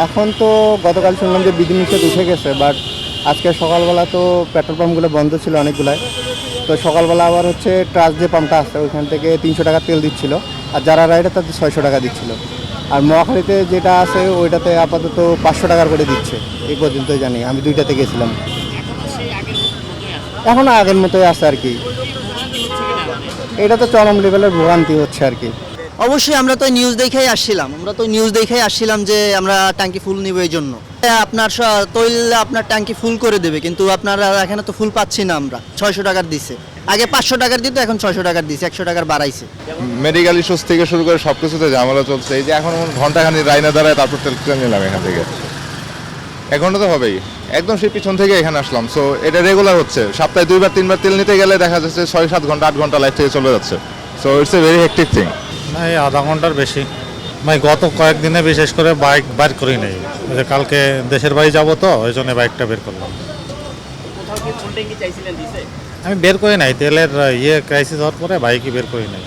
এখন তো গতকাল শুনলাম যে বিধিনিষেধ উঠে গেছে, বাট আজকে সকালবেলা তো পেট্রোল পাম্পগুলো বন্ধ ছিল অনেকগুলাই। তো সকালবেলা আবার হচ্ছে ট্রাস্ট যে পাম্পটা আছে ওইখান থেকে 300 টাকা তেল দিচ্ছিল, আর যারা রাইডার তাদের 600 টাকা দিচ্ছিল। আর মহাখালীতে যেটা আছে ওইটাতে আপাতত 500 টাকার করে দিচ্ছে, এই পর্যন্তই জানি। আমি দুইটাতে গেছিলাম, এখন আগের মতোই আছে আর কি। এটা তো চরম লেভেলের ভোগান্তি হচ্ছে আর কি। অবশ্যই আমরা তো নিউজ দেখেই আসছিলাম যে আমরা ট্যাঙ্কি ফুল নিব এই জন্য। আপনার তৈল আপনার ট্যাঙ্কি ফুল করে দেবে, কিন্তু আপনারা এখানে তো ফুল পাচ্ছি না আমরা। 600 টাকার দিছে, আগে 500 টাকার দিত, এখন 600 টাকার দিছে, 100 টাকার বাড়াইছে। মেডিকেল ইস্যুস থেকে শুরু করে সব কিছুতে ঝামেলা চলছে। এই যে এখন ঘন্টাখানি লাইনে দাঁড়ায় তারপর তেল নিলাম এখান থেকে। 1 ঘন্টা তো হবেই, একদম সেই পিছন থেকে এখানে আসলাম। সো এটা রেগুলার হচ্ছে, সপ্তাহে 2 বার 3 বার তেল নিতে গেলে দেখা যাচ্ছে 6-7 ঘন্টা 8 ঘন্টা লাইফ থেকে চলে যাচ্ছে। So it's a very hectic thing. না, এই আধা ঘন্টার বেশি। ভাই গত কয়েকদিনে বিশেষ করে বাইক বার করি নাই, ওই যে কালকে দেশের বাড়ি যাবো তো ওই জন্য বাইকটা বের করলাম। আমি বের করি নাই, তেলের ক্রাইসিস হওয়ার পরে বাইকই বের করি নাই।